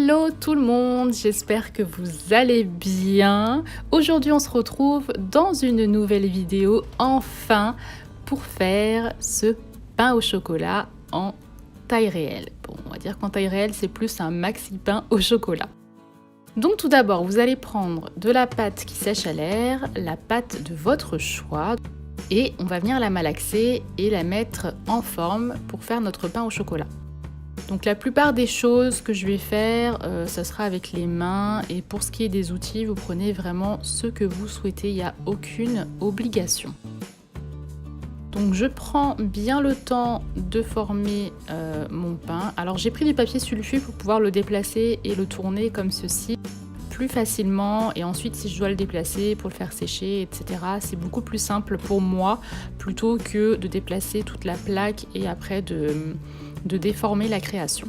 Hello tout le monde, j'espère que vous allez bien. Aujourd'hui on se retrouve dans une nouvelle vidéo enfin pour faire ce pain au chocolat en taille réelle. Bon, on va dire qu'en taille réelle c'est plus un maxi pain au chocolat. Donc tout d'abord vous allez prendre de la pâte qui sèche à l'air, la pâte de votre choix et on va venir la malaxer et la mettre en forme pour faire notre pain au chocolat. Donc la plupart des choses que je vais faire, ça sera avec les mains et pour ce qui est des outils, vous prenez vraiment ce que vous souhaitez, il n'y a aucune obligation. Donc je prends bien le temps de former mon pain. Alors j'ai pris du papier sulfu pour pouvoir le déplacer et le tourner comme ceci plus facilement et ensuite si je dois le déplacer pour le faire sécher, etc. c'est beaucoup plus simple pour moi plutôt que de déplacer toute la plaque et après de déformer la création.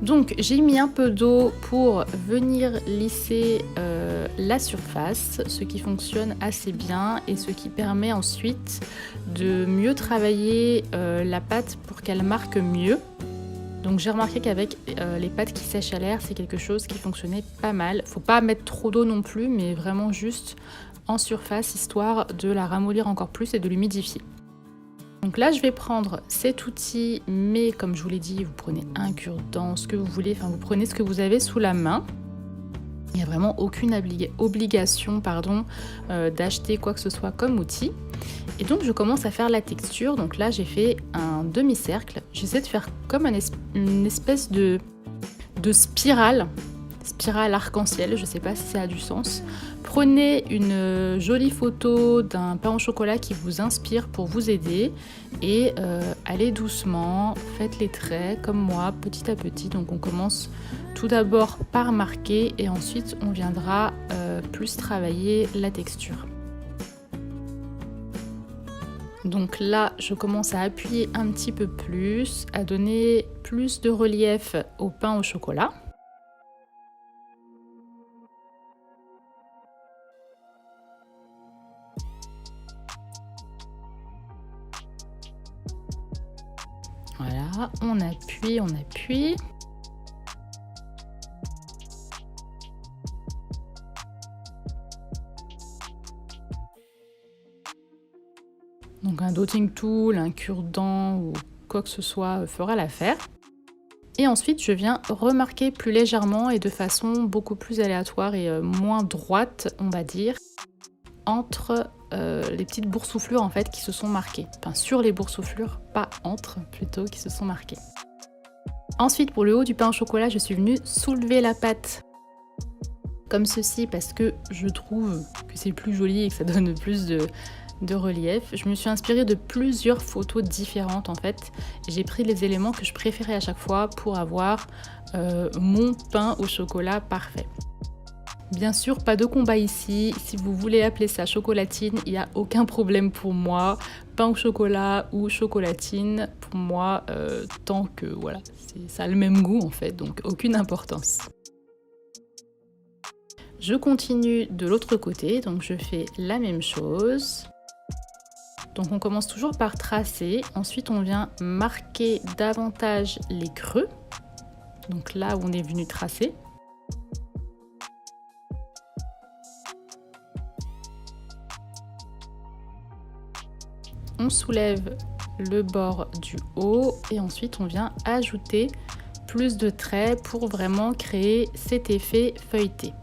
Donc j'ai mis un peu d'eau pour venir lisser la surface, ce qui fonctionne assez bien et ce qui permet ensuite de mieux travailler la pâte pour qu'elle marque mieux. Donc j'ai remarqué qu'avec les pâtes qui sèchent à l'air, c'est quelque chose qui fonctionnait pas mal. Faut pas mettre trop d'eau non plus, mais vraiment juste en surface, histoire de la ramollir encore plus et de l'humidifier. Donc là, je vais prendre cet outil, mais comme je vous l'ai dit, vous prenez un cure-dent, ce que vous voulez, enfin vous prenez ce que vous avez sous la main. Il n'y a vraiment aucune obligation d'acheter quoi que ce soit comme outil. Et donc je commence à faire la texture. Donc là, j'ai fait un demi-cercle. J'essaie de faire comme une espèce de spirale arc-en-ciel. Je ne sais pas si ça a du sens. Prenez une jolie photo d'un pain au chocolat qui vous inspire pour vous aider et allez doucement, faites les traits comme moi, petit à petit. Donc on commence tout d'abord par marquer et ensuite on viendra plus travailler la texture. Donc là, je commence à appuyer un petit peu plus, à donner plus de relief au pain au chocolat. Voilà, on appuie, on appuie. Donc un dotting tool, un cure-dent ou quoi que ce soit fera l'affaire. Et ensuite, je viens remarquer plus légèrement et de façon beaucoup plus aléatoire et moins droite, on va dire, entre les petites boursouflures en fait qui se sont marquées. Enfin sur les boursouflures, pas entre plutôt, qui se sont marquées. Ensuite, pour le haut du pain au chocolat, je suis venue soulever la pâte comme ceci parce que je trouve que c'est plus joli et que ça donne plus de relief. Je me suis inspirée de plusieurs photos différentes en fait. J'ai pris les éléments que je préférais à chaque fois pour avoir mon pain au chocolat parfait. Bien sûr, pas de combat ici. Si vous voulez appeler ça chocolatine, il n'y a aucun problème pour moi. Pain au chocolat ou chocolatine, pour moi, tant que voilà, ça a le même goût en fait, donc aucune importance. Je continue de l'autre côté, donc je fais la même chose. Donc on commence toujours par tracer, ensuite on vient marquer davantage les creux. Donc là où on est venu tracer. On soulève le bord du haut et ensuite on vient ajouter plus de traits pour vraiment créer cet effet feuilleté.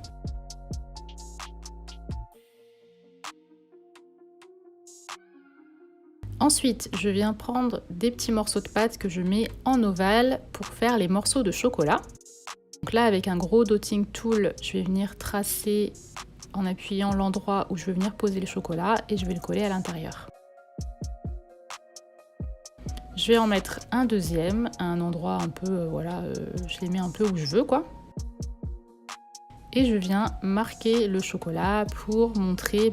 Ensuite, je viens prendre des petits morceaux de pâte que je mets en ovale pour faire les morceaux de chocolat. Donc là, avec un gros dotting tool, je vais venir tracer en appuyant l'endroit où je veux venir poser le chocolat et je vais le coller à l'intérieur. Je vais en mettre un deuxième à un endroit un peu, je les mets un peu où je veux quoi. Et je viens marquer le chocolat pour montrer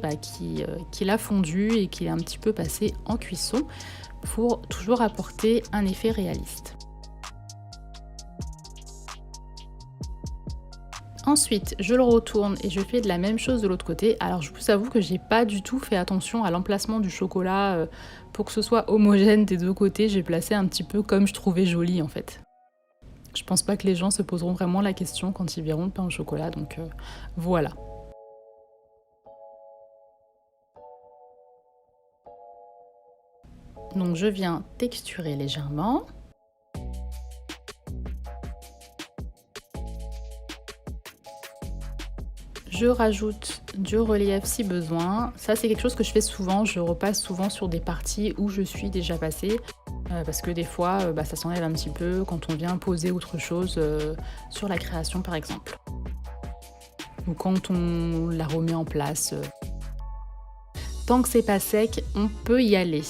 qu'il a fondu et qu'il est un petit peu passé en cuisson pour toujours apporter un effet réaliste. Ensuite, je le retourne et je fais de la même chose de l'autre côté. Alors je vous avoue que j'ai pas du tout fait attention à l'emplacement du chocolat pour que ce soit homogène des deux côtés. J'ai placé un petit peu comme je trouvais joli en fait. Je pense pas que les gens se poseront vraiment la question quand ils verront le pain au chocolat, donc voilà. Donc je viens texturer légèrement. Je rajoute du relief si besoin. Ça, c'est quelque chose que je fais souvent. Je repasse souvent sur des parties où je suis déjà passée. Parce que des fois, ça s'enlève un petit peu quand on vient poser autre chose sur la création, par exemple. Ou quand on la remet en place. Tant que c'est pas sec, on peut y aller.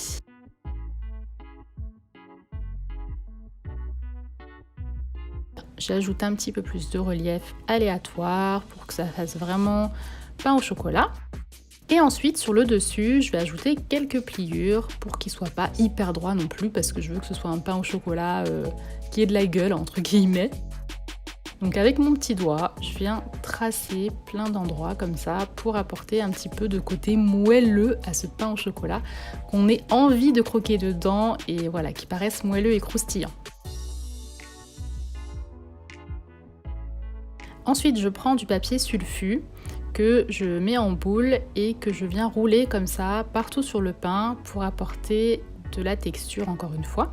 J'ajoute un petit peu plus de relief aléatoire pour que ça fasse vraiment pain au chocolat. Et ensuite, sur le dessus, je vais ajouter quelques pliures pour qu'il soit pas hyper droit non plus, parce que je veux que ce soit un pain au chocolat qui ait de la gueule, entre guillemets. Donc avec mon petit doigt, je viens tracer plein d'endroits comme ça pour apporter un petit peu de côté moelleux à ce pain au chocolat, qu'on ait envie de croquer dedans et voilà, qui paraisse moelleux et croustillant. Ensuite, je prends du papier sulfu que je mets en boule et que je viens rouler comme ça partout sur le pain pour apporter de la texture encore une fois.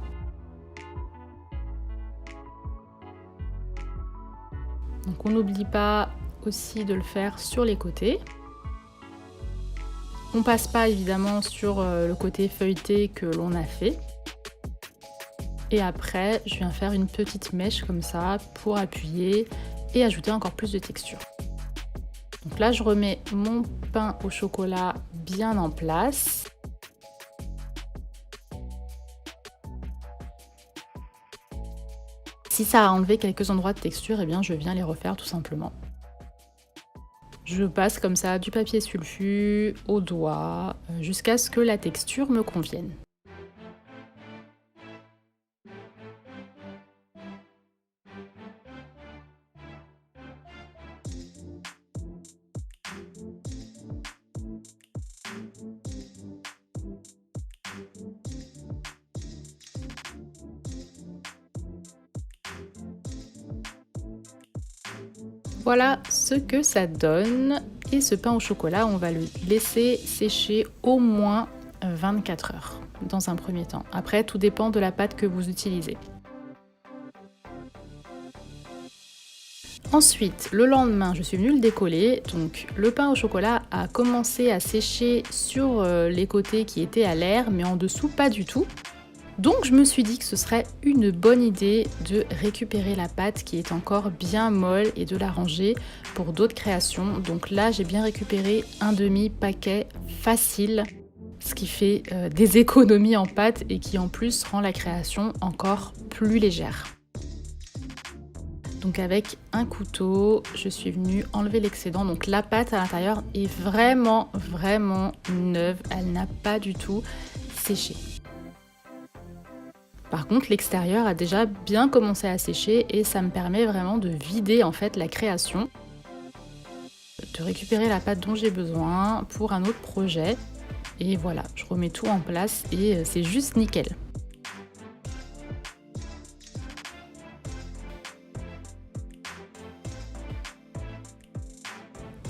Donc on n'oublie pas aussi de le faire sur les côtés. On passe pas évidemment sur le côté feuilleté que l'on a fait. Et après, je viens faire une petite mèche comme ça pour appuyer et ajouter encore plus de texture. Donc là, je remets mon pain au chocolat bien en place. Si ça a enlevé quelques endroits de texture, eh bien je viens les refaire tout simplement. Je passe comme ça du papier sulfu au doigt jusqu'à ce que la texture me convienne. Voilà ce que ça donne. Et ce pain au chocolat, on va le laisser sécher au moins 24 heures dans un premier temps. Après, tout dépend de la pâte que vous utilisez. Ensuite, le lendemain, je suis venue le décoller. Donc, le pain au chocolat a commencé à sécher sur les côtés qui étaient à l'air, mais en dessous, pas du tout. Donc je me suis dit que ce serait une bonne idée de récupérer la pâte qui est encore bien molle et de la ranger pour d'autres créations. Donc là j'ai bien récupéré un demi-paquet facile, ce qui fait des économies en pâte et qui en plus rend la création encore plus légère. Donc avec un couteau, je suis venue enlever l'excédent. Donc la pâte à l'intérieur est vraiment neuve, elle n'a pas du tout séché. Par contre, l'extérieur a déjà bien commencé à sécher et ça me permet vraiment de vider en fait la création, de récupérer la pâte dont j'ai besoin pour un autre projet. Et voilà, je remets tout en place et c'est juste nickel.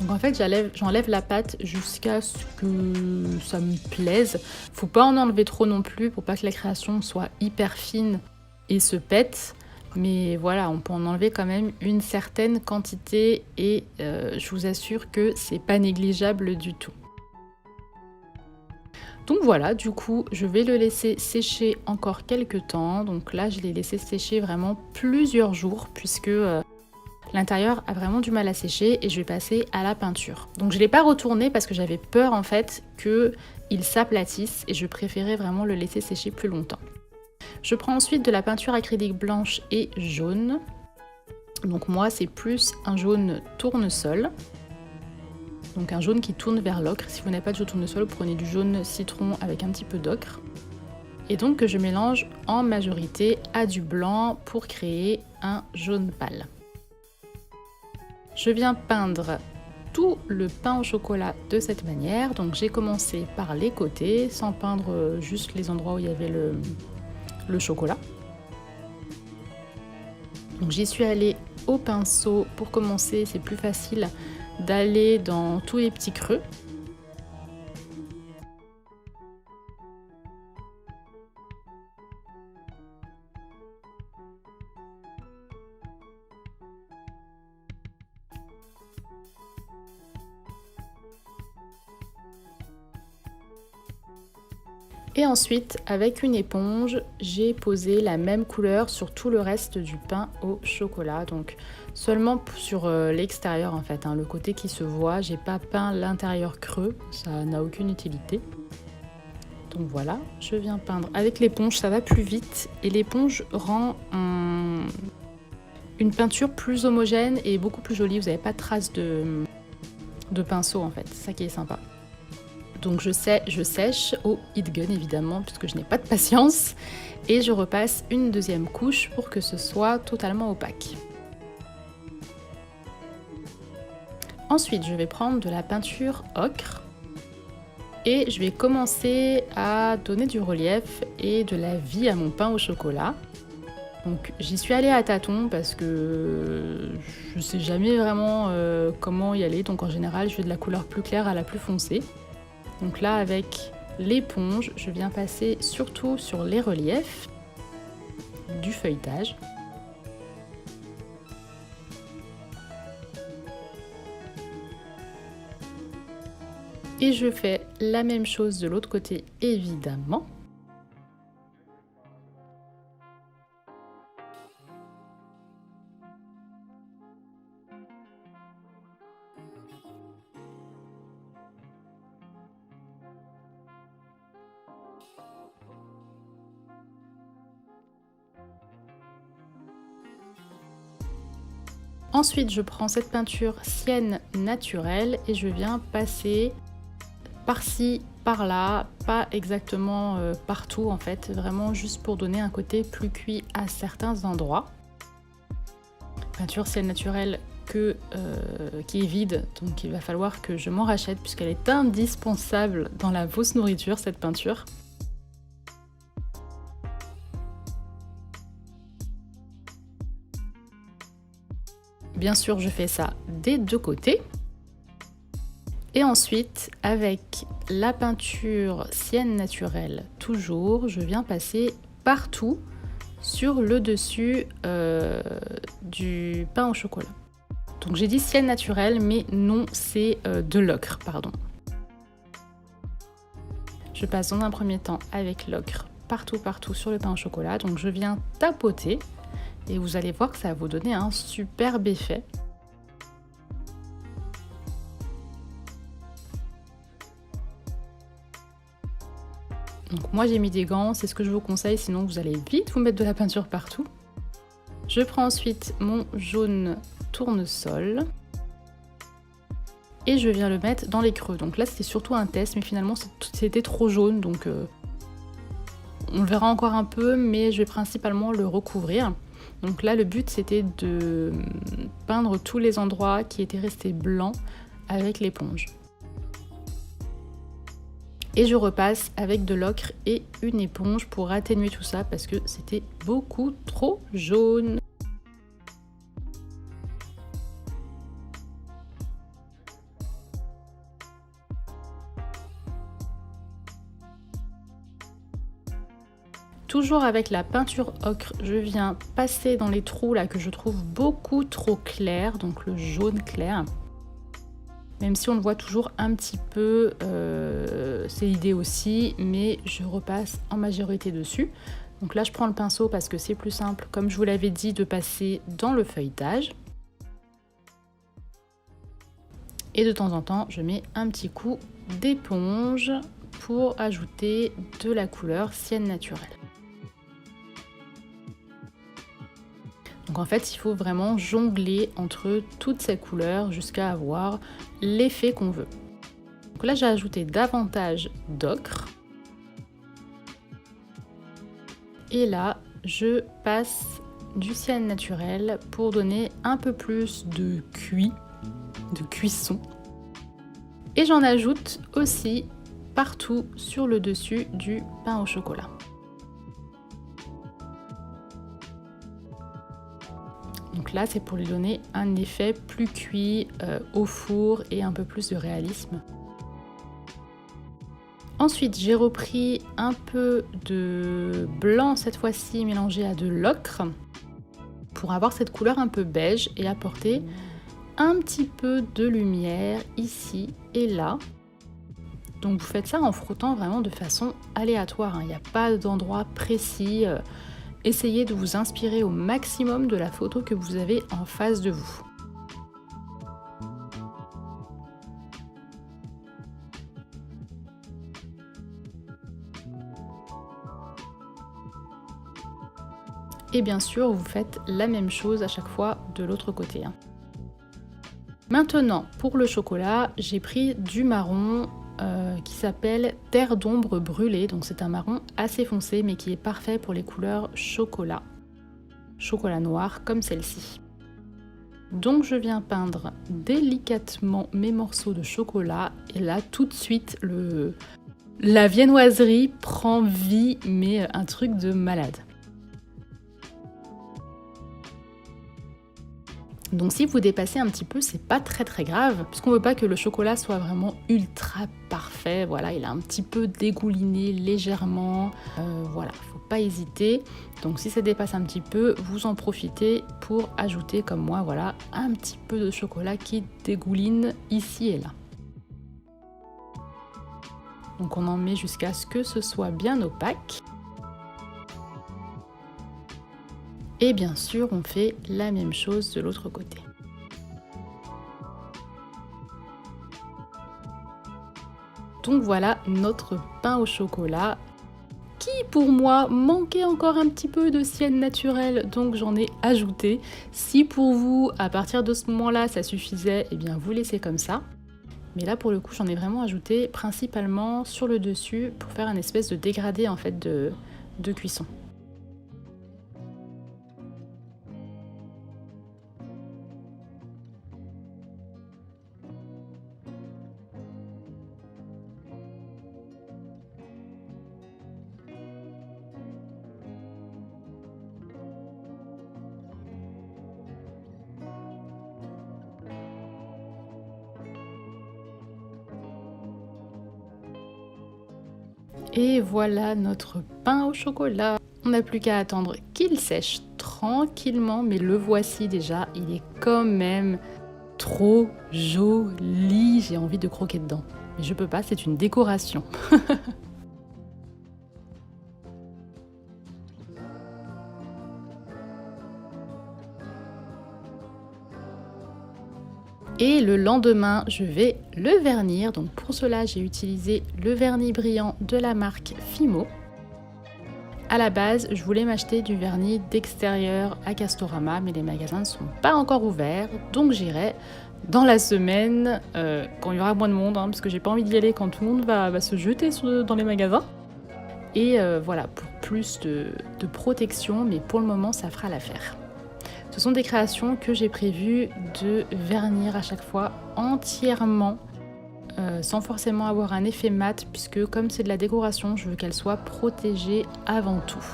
Donc en fait, j'enlève la pâte jusqu'à ce que ça me plaise. Faut pas en enlever trop non plus pour pas que la création soit hyper fine et se pète. Mais voilà, on peut en enlever quand même une certaine quantité et je vous assure que c'est pas négligeable du tout. Donc voilà, du coup, je vais le laisser sécher encore quelques temps. Donc là, je l'ai laissé sécher vraiment plusieurs jours puisque l'intérieur a vraiment du mal à sécher et je vais passer à la peinture. Donc je ne l'ai pas retourné parce que j'avais peur en fait qu'il s'aplatisse et je préférais vraiment le laisser sécher plus longtemps. Je prends ensuite de la peinture acrylique blanche et jaune. Donc moi c'est plus un jaune tournesol. Donc un jaune qui tourne vers l'ocre. Si vous n'avez pas de jaune tournesol, vous prenez du jaune citron avec un petit peu d'ocre. Et donc que je mélange en majorité à du blanc pour créer un jaune pâle. Je viens peindre tout le pain au chocolat de cette manière. Donc j'ai commencé par les côtés, sans peindre juste les endroits où il y avait le chocolat. Donc j'y suis allée au pinceau pour commencer, c'est plus facile d'aller dans tous les petits creux. Et ensuite, avec une éponge, j'ai posé la même couleur sur tout le reste du pain au chocolat. Donc seulement sur l'extérieur en fait, hein, le côté qui se voit. J'ai pas peint l'intérieur creux, ça n'a aucune utilité. Donc voilà, je viens peindre. Avec l'éponge, ça va plus vite et l'éponge rend une peinture plus homogène et beaucoup plus jolie. Vous n'avez pas de traces de pinceau en fait, c'est ça qui est sympa. Donc je sèche au heat gun évidemment puisque je n'ai pas de patience et je repasse une deuxième couche pour que ce soit totalement opaque. Ensuite je vais prendre de la peinture ocre et je vais commencer à donner du relief et de la vie à mon pain au chocolat. Donc j'y suis allée à tâtons parce que je ne sais jamais vraiment comment y aller, donc en général je vais de la couleur plus claire à la plus foncée. Donc là, avec l'éponge, je viens passer surtout sur les reliefs du feuilletage. Et je fais la même chose de l'autre côté, évidemment. Ensuite, je prends cette peinture Sienne naturelle et je viens passer par-ci, par-là, pas exactement partout en fait, vraiment juste pour donner un côté plus cuit à certains endroits. Peinture Sienne naturelle qui est vide, donc il va falloir que je m'en rachète puisqu'elle est indispensable dans la fausse nourriture, cette peinture. Bien sûr, je fais ça des deux côtés. Et ensuite, avec la peinture Sienne naturelle, toujours, je viens passer partout sur le dessus du pain au chocolat. Donc j'ai dit Sienne naturelle, mais non, c'est de l'ocre, pardon. Je passe dans un premier temps avec l'ocre partout sur le pain au chocolat. Donc je viens tapoter. Et vous allez voir que ça va vous donner un superbe effet. Donc moi j'ai mis des gants, c'est ce que je vous conseille, sinon vous allez vite vous mettre de la peinture partout. Je prends ensuite mon jaune tournesol et je viens le mettre dans les creux. Donc là c'était surtout un test, mais finalement c'était trop jaune, donc on le verra encore un peu, mais je vais principalement le recouvrir. Donc là, le but, c'était de peindre tous les endroits qui étaient restés blancs avec l'éponge. Et je repasse avec de l'ocre et une éponge pour atténuer tout ça parce que c'était beaucoup trop jaune. Toujours avec la peinture ocre, je viens passer dans les trous là que je trouve beaucoup trop clairs, donc le jaune clair. Même si on le voit toujours un petit peu, c'est l'idée aussi, mais je repasse en majorité dessus. Donc là je prends le pinceau parce que c'est plus simple, comme je vous l'avais dit, de passer dans le feuilletage. Et de temps en temps, je mets un petit coup d'éponge pour ajouter de la couleur Sienne naturelle. Donc en fait, il faut vraiment jongler entre toutes ces couleurs jusqu'à avoir l'effet qu'on veut. Donc là, j'ai ajouté davantage d'ocre. Et là, je passe du cyan naturel pour donner un peu plus de cuisson. Et j'en ajoute aussi partout sur le dessus du pain au chocolat. Donc là, c'est pour lui donner un effet plus cuit au four et un peu plus de réalisme. Ensuite, j'ai repris un peu de blanc cette fois-ci mélangé à de l'ocre pour avoir cette couleur un peu beige et apporter un petit peu de lumière ici et là. Donc vous faites ça en frottant vraiment de façon aléatoire, il n'y a pas d'endroit précis. Essayez de vous inspirer au maximum de la photo que vous avez en face de vous. Et bien sûr, vous faites la même chose à chaque fois de l'autre côté. Maintenant, pour le chocolat, j'ai pris du marron qui s'appelle Terre d'ombre brûlée. Donc c'est un marron assez foncé mais qui est parfait pour les couleurs chocolat noir comme celle-ci. Donc je viens peindre délicatement mes morceaux de chocolat et là tout de suite la viennoiserie prend vie, mais un truc de malade. Donc si vous dépassez un petit peu, c'est pas très grave, puisqu'on veut pas que le chocolat soit vraiment ultra parfait. Voilà, il a un petit peu dégouliné légèrement. Voilà, faut pas hésiter. Donc si ça dépasse un petit peu, vous en profitez pour ajouter, comme moi, voilà, un petit peu de chocolat qui dégouline ici et là. Donc on en met jusqu'à ce que ce soit bien opaque. Et bien sûr, on fait la même chose de l'autre côté. Donc voilà notre pain au chocolat qui pour moi manquait encore un petit peu de cyan naturel, donc j'en ai ajouté. Si pour vous, à partir de ce moment-là, ça suffisait, eh bien vous laissez comme ça. Mais là pour le coup, j'en ai vraiment ajouté principalement sur le dessus pour faire un espèce de dégradé en fait de cuisson. Et voilà notre pain au chocolat. On n'a plus qu'à attendre qu'il sèche tranquillement, mais le voici déjà, il est quand même trop joli. J'ai envie de croquer dedans. Mais je peux pas, c'est une décoration. Et le lendemain, je vais le vernir. Donc pour cela, j'ai utilisé le vernis brillant de la marque Fimo. À la base, je voulais m'acheter du vernis d'extérieur à Castorama, mais les magasins ne sont pas encore ouverts. Donc j'irai dans la semaine, quand il y aura moins de monde, parce que j'ai pas envie d'y aller quand tout le monde va se jeter dans les magasins. Et voilà, pour plus de protection, mais pour le moment, ça fera l'affaire. Ce sont des créations que j'ai prévu de vernir à chaque fois entièrement, sans forcément avoir un effet mat, puisque comme c'est de la décoration, je veux qu'elle soit protégée avant tout.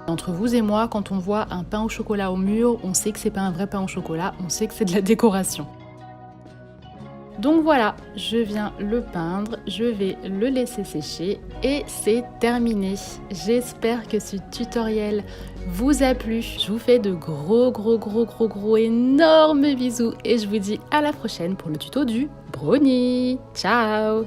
Entre vous et moi, quand on voit un pain au chocolat au mur, on sait que c'est pas un vrai pain au chocolat, on sait que c'est de la décoration. Donc voilà, je viens le peindre, je vais le laisser sécher et c'est terminé. J'espère que ce tutoriel vous a plu. Je vous fais de gros énormes bisous et je vous dis à la prochaine pour le tuto du brownie. Ciao!